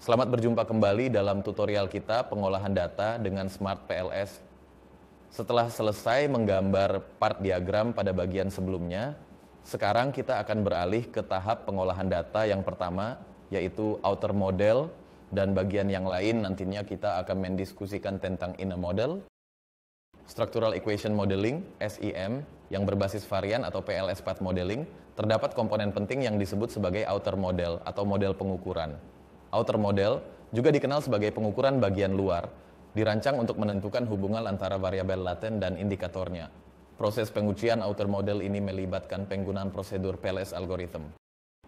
Selamat berjumpa kembali dalam tutorial kita pengolahan data dengan Smart PLS. Setelah selesai menggambar part diagram pada bagian sebelumnya, sekarang kita akan beralih ke tahap pengolahan data yang pertama, yaitu outer model, dan bagian yang lain nantinya kita akan mendiskusikan tentang inner model, structural equation modeling, SEM, yang berbasis varian atau PLS path modeling. Terdapat komponen penting yang disebut sebagai outer model atau model pengukuran. Outer model juga dikenal sebagai pengukuran bagian luar, dirancang untuk menentukan hubungan antara variabel laten dan indikatornya. Proses pengujian outer model ini melibatkan penggunaan prosedur PLS algorithm.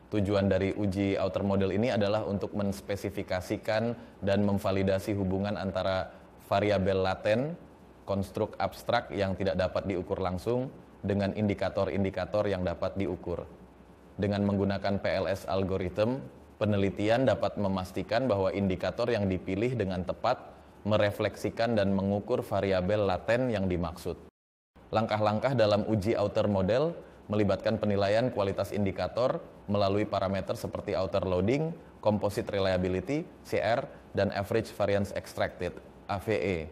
Tujuan dari uji outer model ini adalah untuk menspesifikasikan dan memvalidasi hubungan antara variabel laten, konstruk abstrak yang tidak dapat diukur langsung, dengan indikator-indikator yang dapat diukur. Dengan menggunakan PLS algorithm, penelitian dapat memastikan bahwa indikator yang dipilih dengan tepat merefleksikan dan mengukur variabel laten yang dimaksud. Langkah-langkah dalam uji outer model melibatkan penilaian kualitas indikator melalui parameter seperti outer loading, composite reliability, CR, dan average variance extracted, AVE.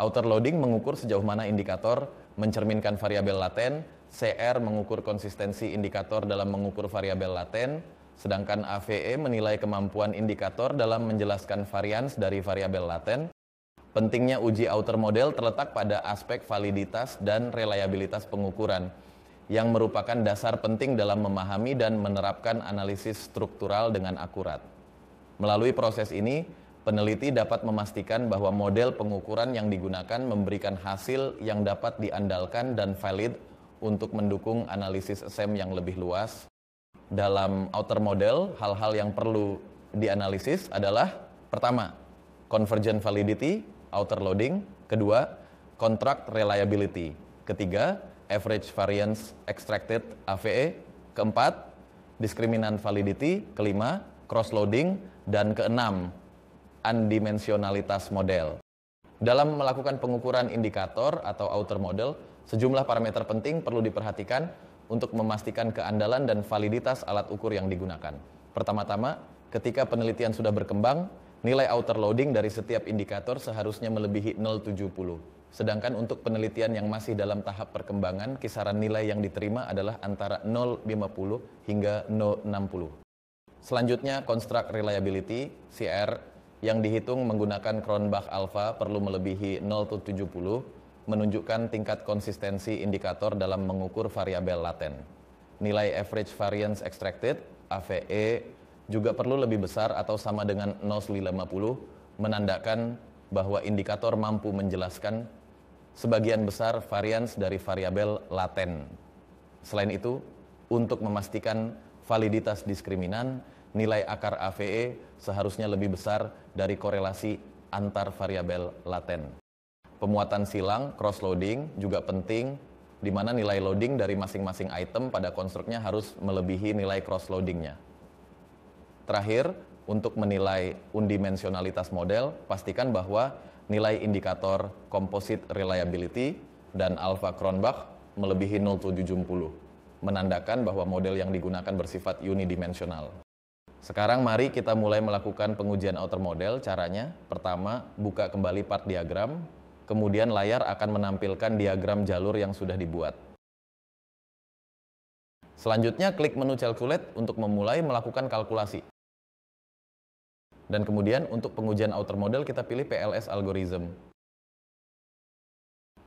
Outer loading mengukur sejauh mana indikator mencerminkan variabel laten, CR mengukur konsistensi indikator dalam mengukur variabel laten, sedangkan AVE menilai kemampuan indikator dalam menjelaskan varians dari variabel laten. Pentingnya uji outer model terletak pada aspek validitas dan reliabilitas pengukuran, yang merupakan dasar penting dalam memahami dan menerapkan analisis struktural dengan akurat. Melalui proses ini, peneliti dapat memastikan bahwa model pengukuran yang digunakan memberikan hasil yang dapat diandalkan dan valid untuk mendukung analisis SEM yang lebih luas. Dalam outer model, hal-hal yang perlu dianalisis adalah: pertama, convergent validity, outer loading; kedua, contract reliability; ketiga, average variance extracted, AVE; keempat, discriminant validity; kelima, cross loading; dan keenam, undimensionalitas model. Dalam melakukan pengukuran indikator atau outer model, sejumlah parameter penting perlu diperhatikan untuk memastikan keandalan dan validitas alat ukur yang digunakan. Pertama-tama, ketika penelitian sudah berkembang, nilai outer loading dari setiap indikator seharusnya melebihi 0,70. Sedangkan untuk penelitian yang masih dalam tahap perkembangan, kisaran nilai yang diterima adalah antara 0,50 hingga 0,60. Selanjutnya, construct reliability, CR, yang dihitung menggunakan Cronbach alpha perlu melebihi 0,70, menunjukkan tingkat konsistensi indikator dalam mengukur variabel laten. Nilai average variance extracted, AVE, juga perlu lebih besar atau sama dengan 0,50, menandakan bahwa indikator mampu menjelaskan sebagian besar varians dari variabel laten. Selain itu, untuk memastikan validitas diskriminan, nilai akar AVE seharusnya lebih besar dari korelasi antar variabel laten. Pemuatan silang, cross loading, juga penting, di mana nilai loading dari masing-masing item pada konstruknya harus melebihi nilai cross loadingnya. Terakhir, untuk menilai undimensionalitas model, pastikan bahwa nilai indikator composite reliability dan alpha Cronbach melebihi 0,70, menandakan bahwa model yang digunakan bersifat unidimensional. Sekarang mari kita mulai melakukan pengujian outer model. Caranya, pertama, buka kembali part diagram, kemudian layar akan menampilkan diagram jalur yang sudah dibuat. Selanjutnya, klik menu Calculate untuk memulai melakukan kalkulasi. Dan kemudian untuk pengujian outer model kita pilih PLS algorithm.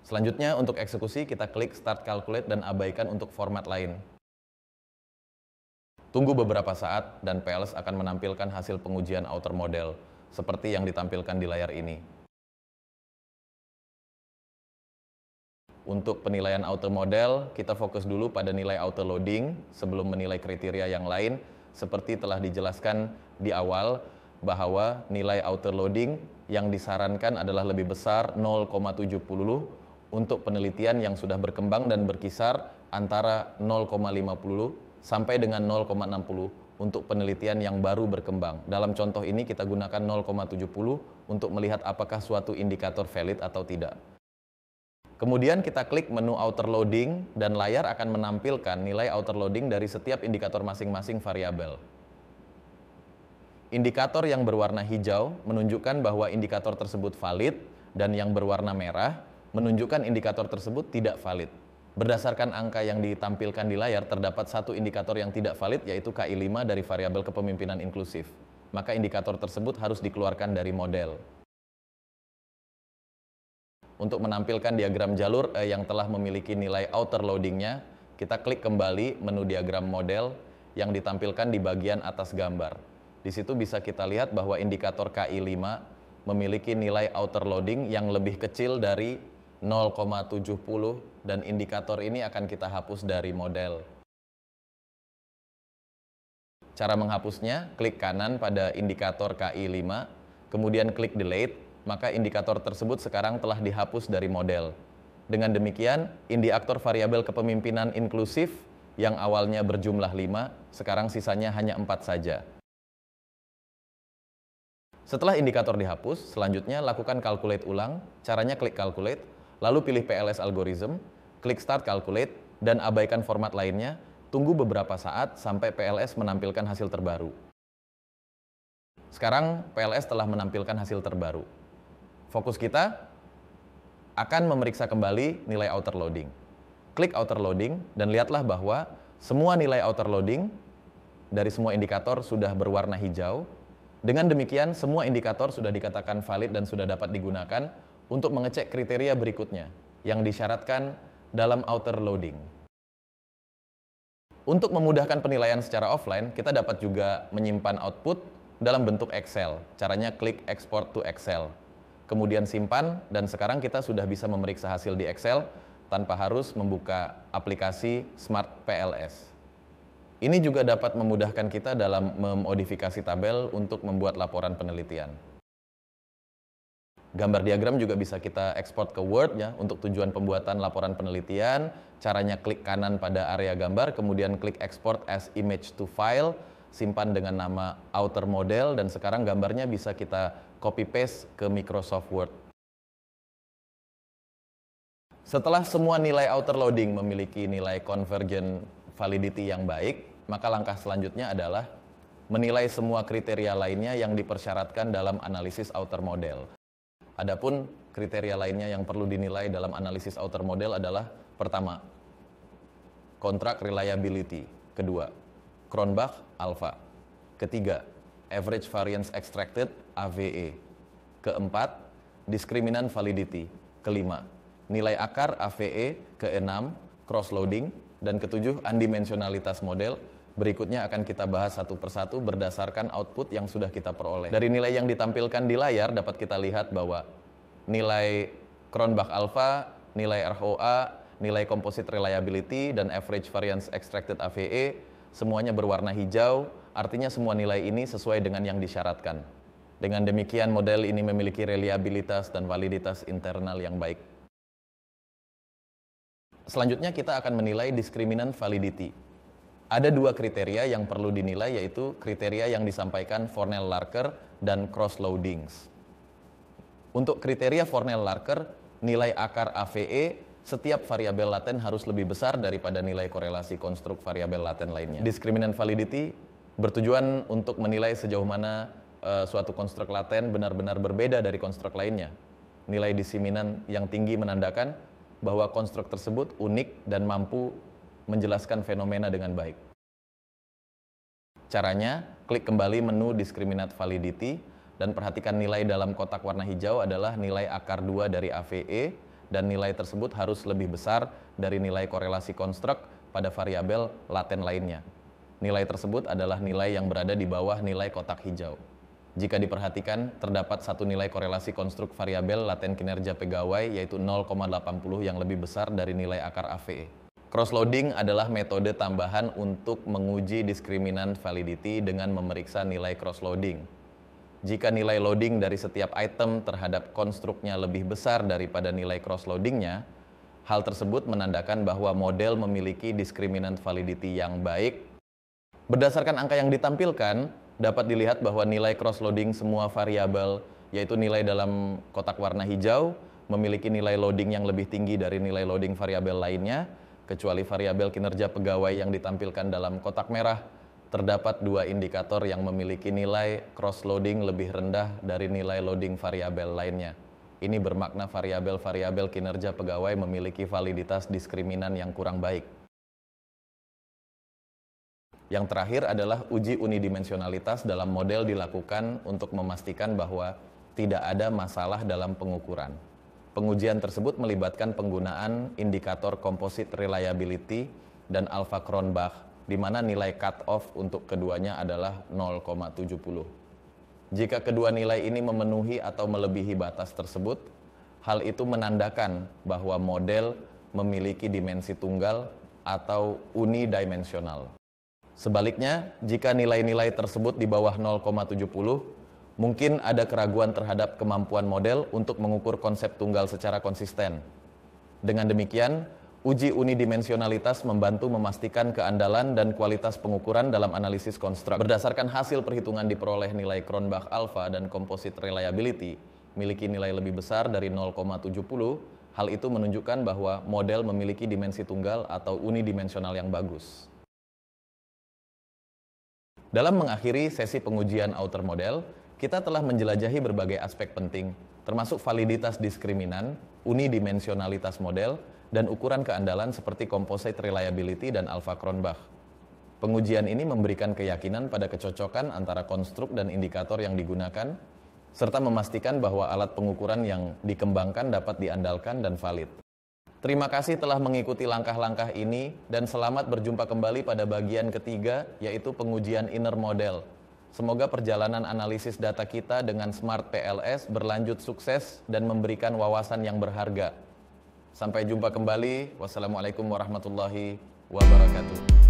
Selanjutnya untuk eksekusi kita klik Start Calculate dan abaikan untuk format lain. Tunggu beberapa saat dan PLS akan menampilkan hasil pengujian outer model seperti yang ditampilkan di layar ini. Untuk penilaian outer model, kita fokus dulu pada nilai outer loading sebelum menilai kriteria yang lain, seperti telah dijelaskan di awal bahwa nilai outer loading yang disarankan adalah lebih besar 0,70 untuk penelitian yang sudah berkembang dan berkisar antara 0,50 sampai dengan 0,60 untuk penelitian yang baru berkembang. Dalam contoh ini kita gunakan 0,70 untuk melihat apakah suatu indikator valid atau tidak. Kemudian kita klik menu outer loading dan layar akan menampilkan nilai outer loading dari setiap indikator masing-masing variabel. Indikator yang berwarna hijau menunjukkan bahwa indikator tersebut valid dan yang berwarna merah menunjukkan indikator tersebut tidak valid. Berdasarkan angka yang ditampilkan di layar, terdapat satu indikator yang tidak valid, yaitu KI5 dari variabel kepemimpinan inklusif. Maka indikator tersebut harus dikeluarkan dari model. Untuk menampilkan diagram jalur yang telah memiliki nilai outer loading-nya, kita klik kembali menu diagram model yang ditampilkan di bagian atas gambar. Di situ bisa kita lihat bahwa indikator KI5 memiliki nilai outer loading yang lebih kecil dari 0,70 dan indikator ini akan kita hapus dari model. Cara menghapusnya, klik kanan pada indikator KI5, kemudian klik delete, maka indikator tersebut sekarang telah dihapus dari model. Dengan demikian, indikator variabel kepemimpinan inklusif yang awalnya berjumlah 5, sekarang sisanya hanya 4 saja. Setelah indikator dihapus, selanjutnya lakukan calculate ulang. Caranya klik calculate, lalu pilih PLS algorithm, klik start calculate, dan abaikan format lainnya. Tunggu beberapa saat sampai PLS menampilkan hasil terbaru. Sekarang PLS telah menampilkan hasil terbaru. Fokus kita akan memeriksa kembali nilai outer loading. Klik outer loading dan lihatlah bahwa semua nilai outer loading dari semua indikator sudah berwarna hijau. Dengan demikian, semua indikator sudah dikatakan valid dan sudah dapat digunakan untuk mengecek kriteria berikutnya yang disyaratkan dalam outer loading. Untuk memudahkan penilaian secara offline, kita dapat juga menyimpan output dalam bentuk Excel. Caranya klik export to Excel. Kemudian simpan, dan sekarang kita sudah bisa memeriksa hasil di Excel tanpa harus membuka aplikasi Smart PLS. Ini juga dapat memudahkan kita dalam memodifikasi tabel untuk membuat laporan penelitian. Gambar diagram juga bisa kita ekspor ke Word ya untuk tujuan pembuatan laporan penelitian. Caranya klik kanan pada area gambar, kemudian klik export as image to file, simpan dengan nama outer model, dan sekarang gambarnya bisa kita copy paste ke Microsoft Word. Setelah semua nilai outer loading memiliki nilai convergent validity yang baik, maka langkah selanjutnya adalah menilai semua kriteria lainnya yang dipersyaratkan dalam analisis outer model. Adapun kriteria lainnya yang perlu dinilai dalam analisis outer model adalah pertama, contract reliability, kedua, Cronbach alpha, ketiga, average variance extracted AVE, keempat, discriminant validity, kelima, nilai akar AVE, keenam, cross loading, dan ketujuh, undimensionalitas model. Berikutnya akan kita bahas satu persatu berdasarkan output yang sudah kita peroleh. Dari nilai yang ditampilkan di layar dapat kita lihat bahwa nilai Cronbach alpha, nilai ROA, nilai composite reliability, dan average variance extracted AVE semuanya berwarna hijau, artinya semua nilai ini sesuai dengan yang disyaratkan. Dengan demikian model ini memiliki reliabilitas dan validitas internal yang baik. Selanjutnya kita akan menilai discriminant validity. Ada dua kriteria yang perlu dinilai, yaitu kriteria yang disampaikan Fornell-Larker dan cross-loadings. Untuk kriteria Fornell-Larker, nilai akar AVE setiap variabel laten harus lebih besar daripada nilai korelasi konstruk variabel laten lainnya. Discriminant validity bertujuan untuk menilai sejauh mana suatu konstruk laten benar-benar berbeda dari konstruk lainnya. Nilai discriminant yang tinggi menandakan bahwa konstruk tersebut unik dan mampu menjelaskan fenomena dengan baik. Caranya, klik kembali menu Discriminant Validity dan perhatikan nilai dalam kotak warna hijau adalah nilai akar 2 dari AVE, dan nilai tersebut harus lebih besar dari nilai korelasi konstruk pada variabel laten lainnya. Nilai tersebut adalah nilai yang berada di bawah nilai kotak hijau. Jika diperhatikan, terdapat satu nilai korelasi konstruk variabel laten kinerja pegawai yaitu 0,80 yang lebih besar dari nilai akar AVE. Cross-loading adalah metode tambahan untuk menguji discriminant validity dengan memeriksa nilai cross-loading. Jika nilai loading dari setiap item terhadap konstruknya lebih besar daripada nilai cross-loadingnya, hal tersebut menandakan bahwa model memiliki discriminant validity yang baik. Berdasarkan angka yang ditampilkan, dapat dilihat bahwa nilai cross-loading semua variabel, yaitu nilai dalam kotak warna hijau, memiliki nilai loading yang lebih tinggi dari nilai loading variabel lainnya, kecuali variabel kinerja pegawai yang ditampilkan dalam kotak merah terdapat dua indikator yang memiliki nilai cross-loading lebih rendah dari nilai loading variabel lainnya. Ini bermakna variabel-variabel kinerja pegawai memiliki validitas diskriminan yang kurang baik. Yang terakhir adalah uji unidimensionalitas dalam model dilakukan untuk memastikan bahwa tidak ada masalah dalam pengukuran. Pengujian tersebut melibatkan penggunaan indikator composite reliability dan alpha Cronbach, di mana nilai cut-off untuk keduanya adalah 0,70. Jika kedua nilai ini memenuhi atau melebihi batas tersebut, hal itu menandakan bahwa model memiliki dimensi tunggal atau unidimensional. Sebaliknya, jika nilai-nilai tersebut di bawah 0,70, mungkin ada keraguan terhadap kemampuan model untuk mengukur konsep tunggal secara konsisten. Dengan demikian, uji unidimensionalitas membantu memastikan keandalan dan kualitas pengukuran dalam analisis konstruk. Berdasarkan hasil perhitungan diperoleh nilai Cronbach alpha dan composite reliability memiliki nilai lebih besar dari 0,70, hal itu menunjukkan bahwa model memiliki dimensi tunggal atau unidimensional yang bagus. Dalam mengakhiri sesi pengujian outer model, kita telah menjelajahi berbagai aspek penting, termasuk validitas diskriminan, unidimensionalitas model, dan ukuran keandalan seperti composite reliability dan alpha Cronbach. Pengujian ini memberikan keyakinan pada kecocokan antara konstruk dan indikator yang digunakan, serta memastikan bahwa alat pengukuran yang dikembangkan dapat diandalkan dan valid. Terima kasih telah mengikuti langkah-langkah ini dan selamat berjumpa kembali pada bagian ketiga, yaitu pengujian inner model. Semoga perjalanan analisis data kita dengan Smart PLS berlanjut sukses dan memberikan wawasan yang berharga. Sampai jumpa kembali. Wassalamualaikum warahmatullahi wabarakatuh.